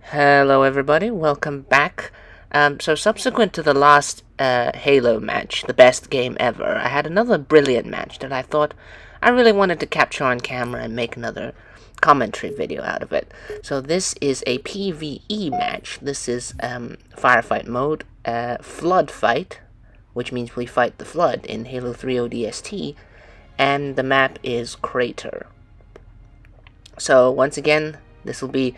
Hello everybody, welcome back. So subsequent to the last Halo match, the best game ever, I had another brilliant match that I thought I really wanted to capture on camera and make another commentary video out of it. So this is a PvE match. This is firefight mode, flood fight, which means we fight the flood in Halo 3 ODST, and the map is Crater. So once again, this will be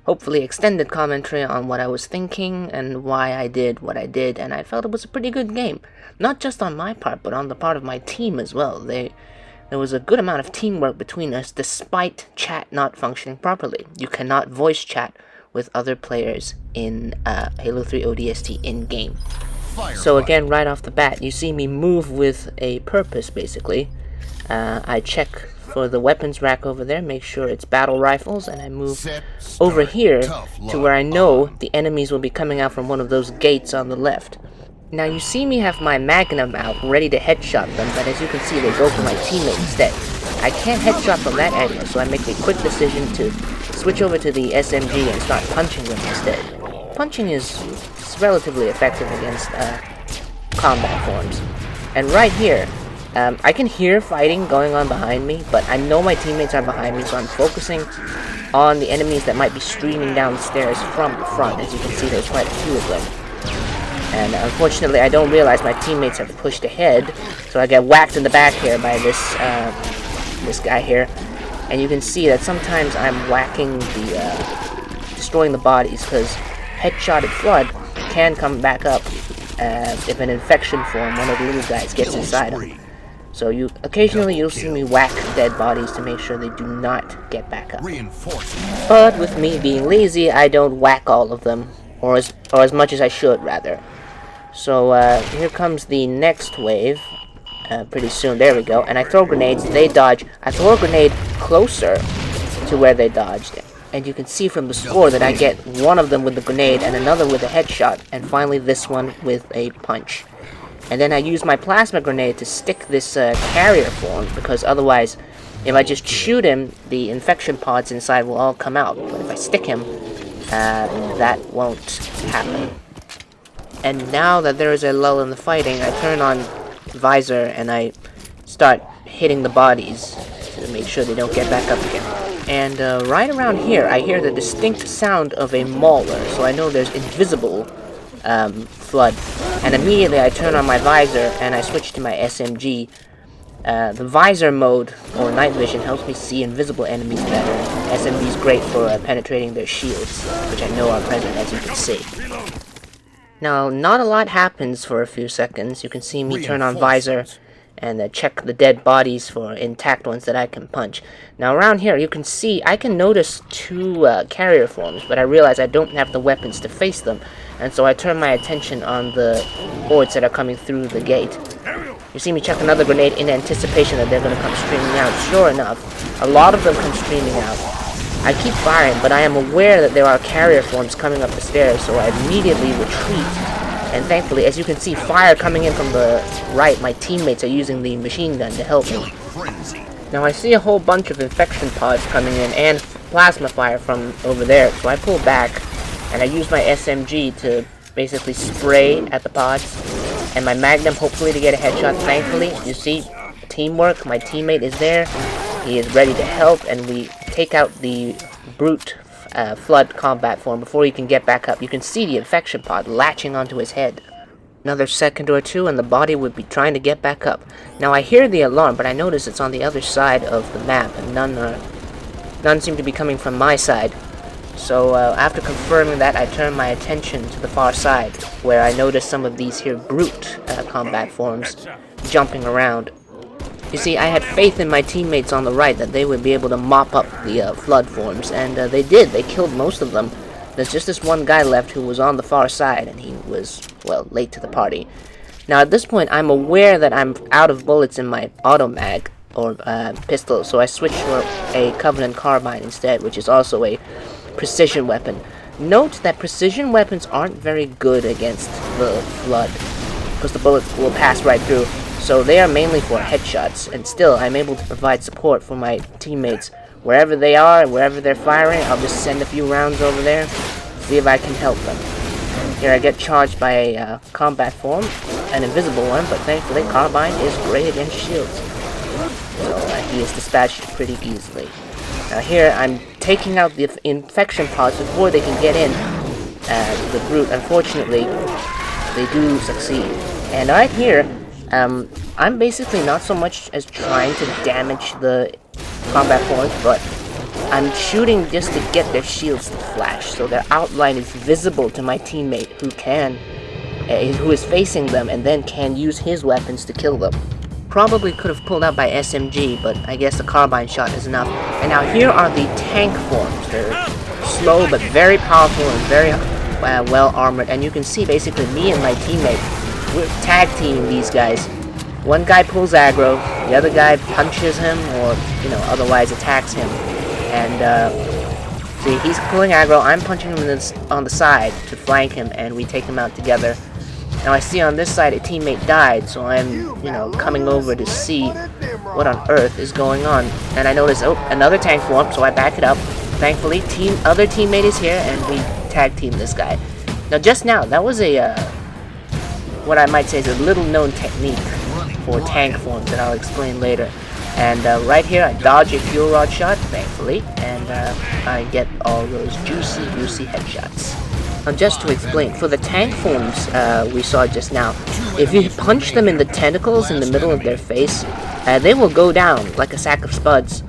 hopefully extended commentary on what I was thinking and why I did what I did, and I felt it was a pretty good game. Not just on my part, but on the part of my team as well. There was a good amount of teamwork between us, despite chat not functioning properly. You cannot voice chat with other players in Halo 3 ODST in-game. So again, right off the bat, you see me move with a purpose, basically. I check for the weapons rack over there, make sure it's battle rifles, and I move over here to where I know the enemies will be coming out from one of those gates on the left. Now you see me have my Magnum out, ready to headshot them, but as you can see they go for my teammate instead. I can't headshot from that angle, so I make a quick decision to switch over to the SMG and start punching them instead. Punching is relatively effective against combat forms. And right here, I can hear fighting going on behind me, but I know my teammates are behind me, so I'm focusing on the enemies that might be streaming downstairs from the front. As you can see, there's quite a few of them. And unfortunately, I don't realize my teammates have pushed ahead, so I get whacked in the back here by this guy here. And you can see that sometimes I'm whacking destroying the bodies, because headshotted flood can come back up if an infection form, one of the little guys, gets inside them. So occasionally you'll see me whack dead bodies to make sure they do not get back up. But with me being lazy, I don't whack all of them, or as much as I should, rather. So here comes the next wave, pretty soon. There we go. And I throw grenades, they dodge. I throw a grenade closer to where they dodged. And you can see from the score that I get one of them with the grenade and another with a headshot, and finally this one with a punch. And then I use my plasma grenade to stick this carrier form, because otherwise, if I just shoot him, the infection pods inside will all come out. But if I stick him, that won't happen. And now that there is a lull in the fighting, I turn on visor and I start hitting the bodies to make sure they don't get back up again. And right around here, I hear the distinct sound of a mauler, so I know there's invisible flood. And immediately I turn on my visor and I switch to my SMG. The visor mode, or night vision, helps me see invisible enemies better. SMG is great for penetrating their shields, which I know are present, as you can see. Now, not a lot happens for a few seconds. You can see me turn on visor and check the dead bodies for intact ones that I can punch. Now around here you can see I can notice two carrier forms, but I realize I don't have the weapons to face them, and so I turn my attention on the hordes that are coming through the gate. You see me chuck another grenade in anticipation that they're going to come streaming out. Sure enough, a lot of them come streaming out. I keep firing, but I am aware that there are carrier forms coming up the stairs, so I immediately retreat. And thankfully, as you can see, fire coming in from the right. My teammates are using the machine gun to help me. Now I see a whole bunch of infection pods coming in and plasma fire from over there, so I pull back and I use my SMG to basically spray at the pods, and my Magnum hopefully to get a headshot. Thankfully, you see, teamwork. My teammate is there. He is ready to help, and we take out the brute flood combat form before he can get back up. You can see the infection pod latching onto his head. Another second or two and the body would be trying to get back up. Now I hear the alarm, but I notice it's on the other side of the map, and none seem to be coming from my side. So after confirming that, I turn my attention to the far side, where I notice some of these here brute combat forms jumping around. You see, I had faith in my teammates on the right that they would be able to mop up the flood forms, and they did. They killed most of them. There's just this one guy left who was on the far side, and he was, well, late to the party. Now at this point, I'm aware that I'm out of bullets in my auto mag, or pistol, so I switch to a Covenant carbine instead, which is also a precision weapon. Note that precision weapons aren't very good against the flood, because the bullets will pass right through. So they are mainly for headshots, and still I'm able to provide support for my teammates wherever they are, wherever they're firing, I'll just send a few rounds over there, see if I can help them. Here I get charged by a combat form, an invisible one, but thankfully Carbine is great against shields. So he is dispatched pretty easily. Now here I'm taking out the infection pods before they can get in. The brute, unfortunately, they do succeed. And right here, I'm basically not so much as trying to damage the combat forms, but I'm shooting just to get their shields to flash, so their outline is visible to my teammate who is facing them and then can use his weapons to kill them. Probably could have pulled out by SMG, but I guess the carbine shot is enough. And now here are the tank forms. They're slow but very powerful and very well armored, and you can see basically me and my teammate, we're tag teaming these guys. One guy pulls aggro, the other guy punches him or, otherwise attacks him. And, see, he's pulling aggro, I'm punching him on the side to flank him, and we take him out together. Now I see on this side a teammate died, so I'm, coming over to see what on earth is going on. And I notice, oh, another tank form, so I back it up. Thankfully, other teammate is here, and we tag team this guy. Now just now, that was a, what I might say is a little known technique for tank forms that I'll explain later. And right here, I dodge a fuel rod shot, thankfully, and I get all those juicy headshots. Now just to explain, for the tank forms we saw just now, if you punch them in the tentacles in the middle of their face, they will go down like a sack of spuds.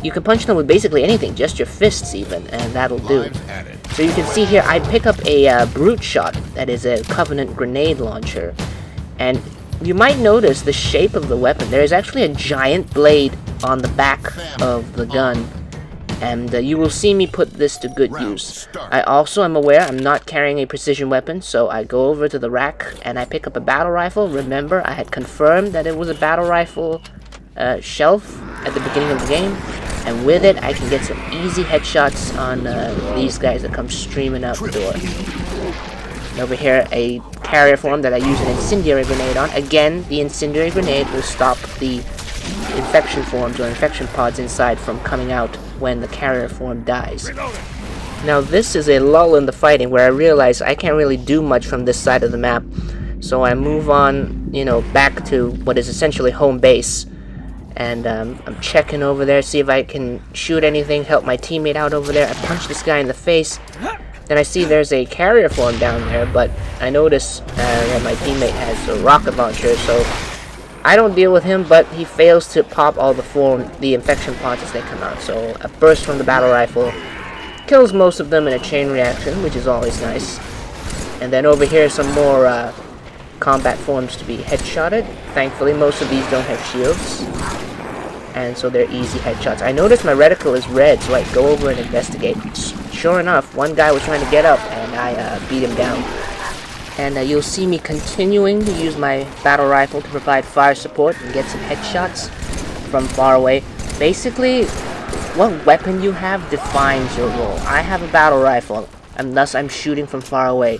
You can punch them with basically anything, just your fists even, and that'll do. So you can see here, I pick up a brute shot, that is a Covenant grenade launcher, and you might notice the shape of the weapon. There is actually a giant blade on the back of the gun, and you will see me put this to good use. I also am aware I'm not carrying a precision weapon, so I go over to the rack and I pick up a battle rifle. Remember, I had confirmed that it was a battle rifle shelf at the beginning of the game, and with it I can get some easy headshots on these guys that come streaming out the door. And over here, a carrier form that I use an incendiary grenade on. Again, the incendiary grenade will stop the infection forms or infection pods inside from coming out when the carrier form dies. Now this is a lull in the fighting where I realize I can't really do much from this side of the map, so I move on, back to what is essentially home base. And I'm checking over there, see if I can shoot anything, help my teammate out over there. I punch this guy in the face. Then I see there's a carrier form down there, but I notice that my teammate has a rocket launcher, so I don't deal with him, but he fails to pop all the infection pods as they come out. So a burst from the battle rifle kills most of them in a chain reaction, which is always nice. And then over here, some more combat forms to be headshotted. Thankfully, most of these don't have shields, and so they're easy headshots. I noticed my reticle is red, so I go over and investigate. Sure enough, one guy was trying to get up, and I beat him down. And you'll see me continuing to use my battle rifle to provide fire support and get some headshots from far away. Basically, what weapon you have defines your role. I have a battle rifle, and thus I'm shooting from far away.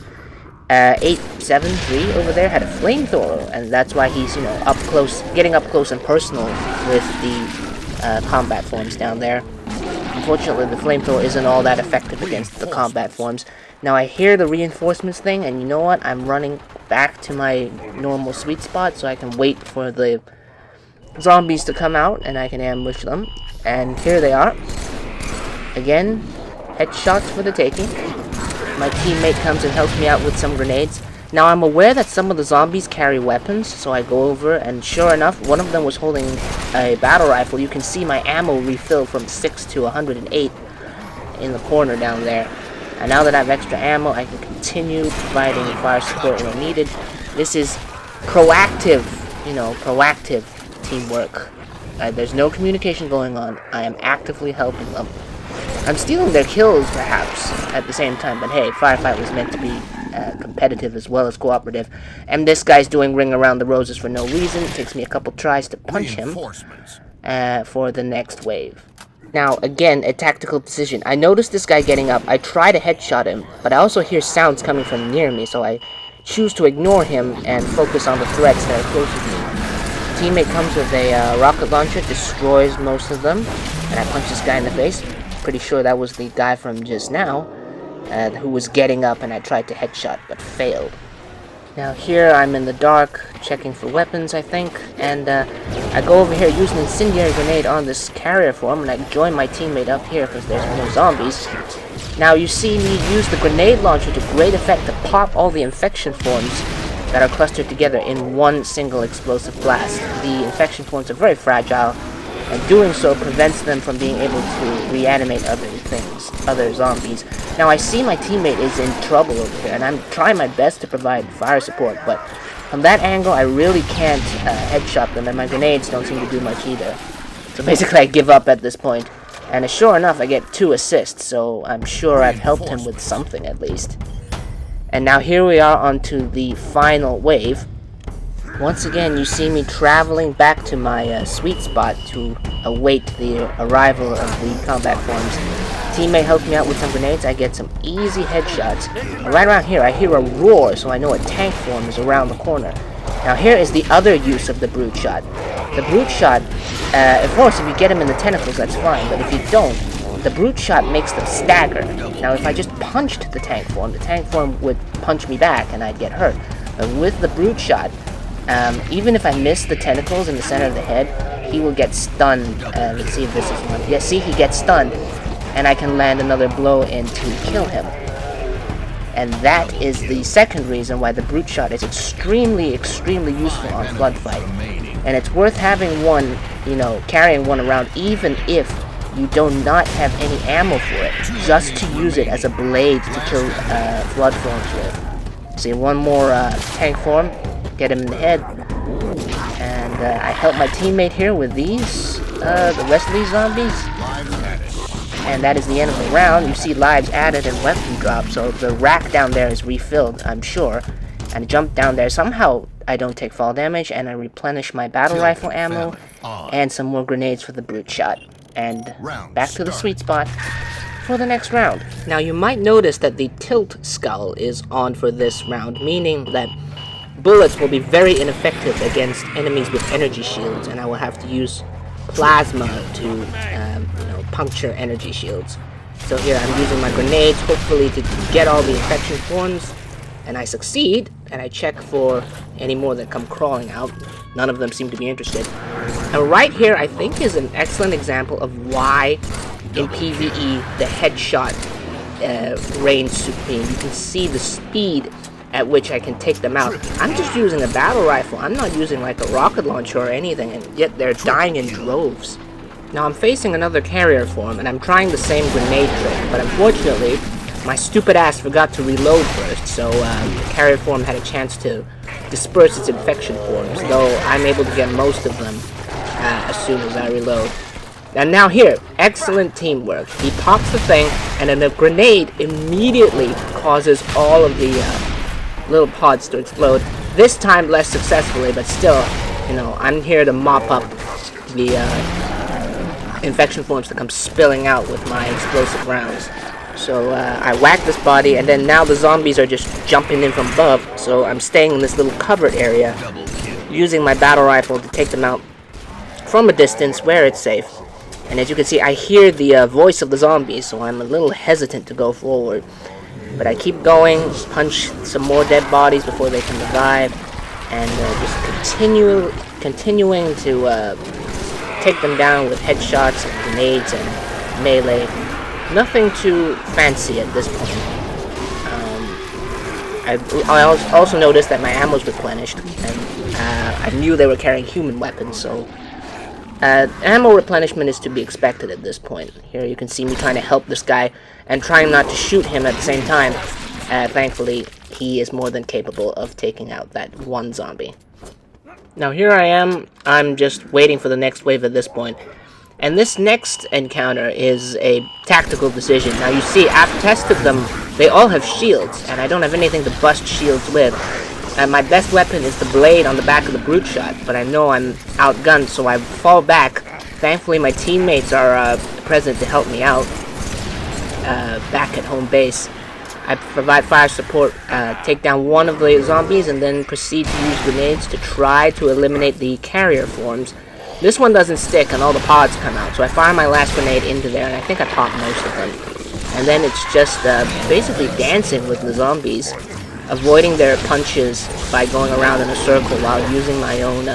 873 over there had a flamethrower, and that's why he's, up close, getting up close and personal with the combat forms down there. Unfortunately, the flamethrower isn't all that effective against the combat forms. Now I hear the reinforcements thing, and you know what? I'm running back to my normal sweet spot so I can wait for the zombies to come out and I can ambush them. And here they are. Again, headshots for the taking. My teammate comes and helps me out with some grenades. Now I'm aware that some of the zombies carry weapons, so I go over, and sure enough, one of them was holding a battle rifle. You can see my ammo refill from 6 to 108 in the corner down there. And now that I have extra ammo, I can continue providing fire support when needed. This is proactive, proactive teamwork. There's no communication going on. I am actively helping them. I'm stealing their kills, perhaps, at the same time, but hey, Firefight was meant to be competitive as well as cooperative. And this guy's doing Ring Around the Roses for no reason. It takes me a couple tries to punch him for the next wave. Now, again, a tactical decision. I notice this guy getting up. I try to headshot him, but I also hear sounds coming from near me, so I choose to ignore him and focus on the threats that are closer to me. teammate comes with a rocket launcher, destroys most of them, and I punch this guy in the face. Pretty sure that was the guy from just now, who was getting up, and I tried to headshot, but failed. Now here I'm in the dark, checking for weapons, I think, and I go over here using an incendiary grenade on this carrier form, and I join my teammate up here because there's more zombies. Now you see me use the grenade launcher to great effect to pop all the infection forms that are clustered together in one single explosive blast. The infection forms are very fragile, and doing so prevents them from being able to reanimate other zombies. Now I see my teammate is in trouble over here, and I'm trying my best to provide fire support, but from that angle I really can't headshot them, and my grenades don't seem to do much either. So basically I give up at this point, and sure enough I get 2 assists, so I'm sure I've helped him with something at least. And now here we are onto the final wave. Once again, you see me traveling back to my sweet spot to await the arrival of the combat forms. Teammate helps me out with some grenades. I get some easy headshots. And right around here, I hear a roar, so I know a tank form is around the corner. Now here is the other use of the brute shot. The brute shot, of course, if you get him in the tentacles, that's fine. But if you don't, the brute shot makes them stagger. Now if I just punched the tank form would punch me back and I'd get hurt. But with the brute shot, even if I miss the tentacles in the center of the head, he will get stunned. Let's see if this is one. Yeah, see, he gets stunned, and I can land another blow in to kill him. And that is the second reason why the brute shot is extremely, extremely useful on Floodfight. And it's worth having one, carrying one around, even if you do not have any ammo for it, just to use it as a blade to kill flood forms with. See, one more tank form. Get him in the head, and I help my teammate here with these, the rest of these zombies, and that is the end of the round. You see lives added and weapon drop, so the rack down there is refilled, I'm sure, and I jump down there. Somehow I don't take fall damage, and I replenish my battle rifle ammo, and some more grenades for the brute shot, and back to the sweet spot for the next round. Now you might notice that the tilt skull is on for this round, meaning that bullets will be very ineffective against enemies with energy shields, and I will have to use plasma to, puncture energy shields. So here I'm using my grenades, hopefully to get all the infection forms, and I succeed, and I check for any more that come crawling out. None of them seem to be interested. And right here, I think, is an excellent example of why in PvE the headshot reigns supreme. You can see the speed at which I can take them out. I'm just using a battle rifle. I'm not using like a rocket launcher or anything, and yet they're dying in droves. Now I'm facing another carrier form, and I'm trying the same grenade trick, but unfortunately, my stupid ass forgot to reload first, so the carrier form had a chance to disperse its infection forms, though I'm able to get most of them as soon as I reload. And now here, excellent teamwork. He pops the thing, and then the grenade immediately causes all of the little pods to explode. This time less successfully, but still, I'm here to mop up the infection forms that come spilling out with my explosive rounds. So I whack this body, and then now the zombies are just jumping in from above, so I'm staying in this little covered area, using my battle rifle to take them out from a distance where it's safe. And as you can see, I hear the voice of the zombies, so I'm a little hesitant to go forward. But I keep going, punch some more dead bodies before they can revive, and just continuing to take them down with headshots and grenades and melee. Nothing too fancy at this point. I also noticed that my ammo's replenished, and I knew they were carrying human weapons, so ammo replenishment is to be expected at this point. Here you can see me trying to help this guy and trying not to shoot him at the same time. Thankfully, he is more than capable of taking out that one zombie. Now here I am, I'm just waiting for the next wave at this point. And this next encounter is a tactical decision. Now you see, I've tested them, they all have shields, and I don't have anything to bust shields with. And my best weapon is the blade on the back of the brute shot, but I know I'm outgunned, so I fall back. Thankfully my teammates are present to help me out back at home base. I provide fire support, take down one of the zombies, and then proceed to use grenades to try to eliminate the carrier forms. This one doesn't stick and all the pods come out, so I fire my last grenade into there, and I think I popped most of them. And then it's just basically dancing with the zombies, avoiding their punches by going around in a circle while using my own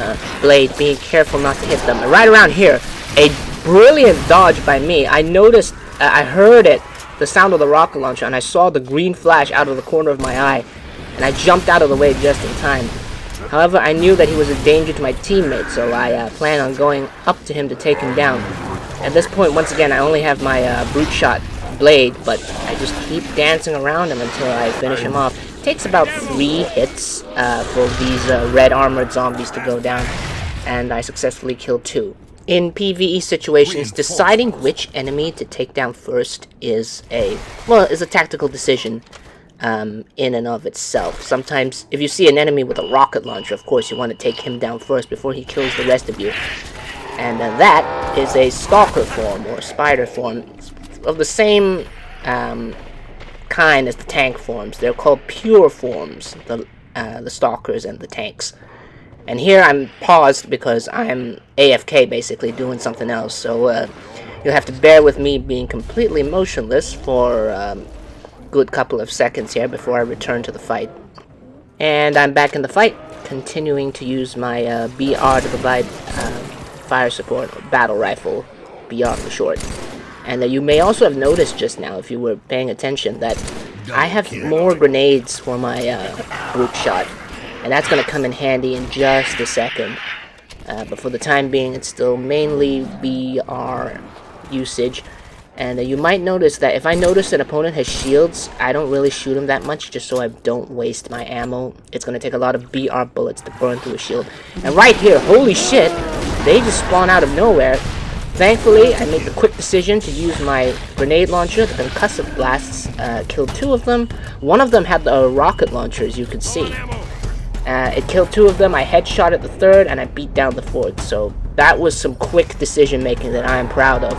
blade, being careful not to hit them. And right around here, a brilliant dodge by me. I noticed, I heard it, the sound of the rocket launcher, and I saw the green flash out of the corner of my eye, and I jumped out of the way just in time. However, I knew that he was a danger to my teammate, so I plan on going up to him to take him down. At this point, once again, I only have my brute shot blade, but I just keep dancing around him until I finish him off. It takes about 3 hits for these red armored zombies to go down, and I successfully killed 2. In PvE situations, deciding which enemy to take down first is a tactical decision in and of itself. Sometimes, if you see an enemy with a rocket launcher, of course you want to take him down first before he kills the rest of you. And that is a stalker form, or spider form, of the same kind as the tank forms. They're called pure forms, the stalkers and the tanks. And here I'm paused because I'm AFK, basically, doing something else. So you'll have to bear with me being completely motionless for a good couple of seconds here before I return to the fight. And I'm back in the fight, continuing to use my BR to provide fire support, or battle rifle, BR for short. And you may also have noticed just now, if you were paying attention, that I have more grenades for my brute shot. And that's going to come in handy in just a second. But for the time being, it's still mainly BR usage. And you might notice that if I notice an opponent has shields, I don't really shoot him that much, just so I don't waste my ammo. It's going to take a lot of BR bullets to burn through a shield. And right here, holy shit, they just spawn out of nowhere. Thankfully, I made the quick decision to use my grenade launcher. The concussive blasts killed 2 of them. One of them had the rocket launcher, as you could see. It killed 2 of them, I headshotted the 3rd, and I beat down the 4th. So that was some quick decision making that I am proud of.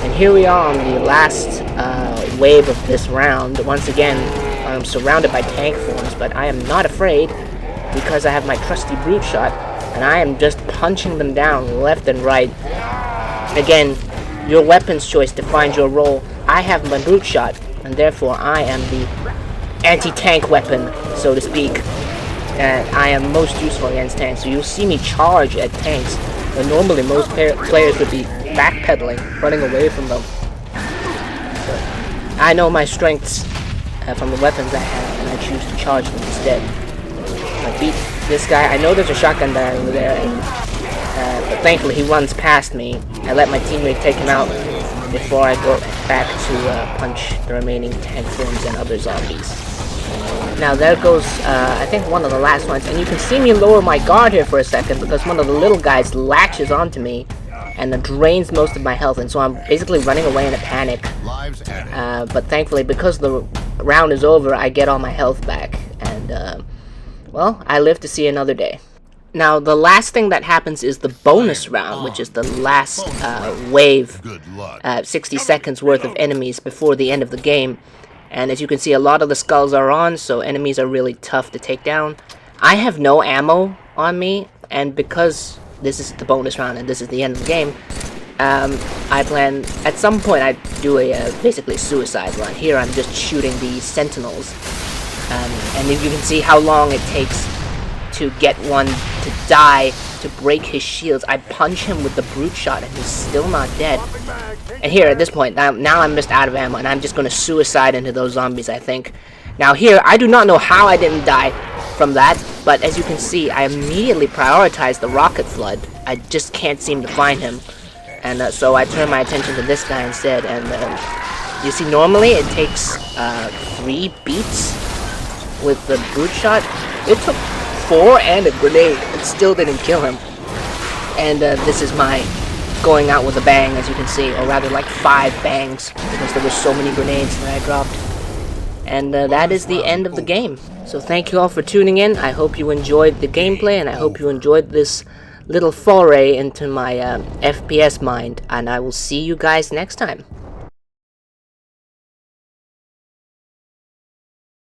And here we are on the last wave of this round. Once again, I'm surrounded by tank forms, but I am not afraid because I have my trusty brute shot, and I am just punching them down left and right. Again, your weapon's choice defines your role. I have my brute shot, and therefore I am the anti-tank weapon, so to speak. And I am most useful against tanks, so you'll see me charge at tanks, when normally most players would be backpedaling, running away from them. But I know my strengths from the weapons I have, and I choose to charge them instead. I beat this guy. I know there's a shotgun guy over there, but thankfully he runs past me. I let my teammate take him out before I go back to punch the remaining tank forms and other zombies. Now there goes, I think, one of the last ones, and you can see me lower my guard here for a second because one of the little guys latches onto me and drains most of my health, and so I'm basically running away in a panic. But thankfully, because the round is over, I get all my health back, and well, I live to see another day. Now, the last thing that happens is the bonus round, which is the last wave, 60 seconds worth of enemies before the end of the game. And as you can see, a lot of the skulls are on, so enemies are really tough to take down. I have no ammo on me, and because this is the bonus round and this is the end of the game, I plan, at some point, I do a basically suicide run. Here I'm just shooting the sentinels, and if you can see how long it takes to get one to die, to break his shields. I punch him with the brute shot and he's still not dead. And here at this point, now I'm just out of ammo and I'm just going to suicide into those zombies, I think. Now here, I do not know how I didn't die from that, but as you can see, I immediately prioritized the rocket flood. I just can't seem to find him. And so I turn my attention to this guy instead. And you see, normally it takes 3 beats with the brute shot. It took 4 and a grenade. It still didn't kill him. And this is my going out with a bang, as you can see, or rather like 5 bangs, because there were so many grenades that I dropped. And that is the end of the game. So thank you all for tuning in. I hope you enjoyed the gameplay, and I hope you enjoyed this little foray into my FPS mind. And I will see you guys next time.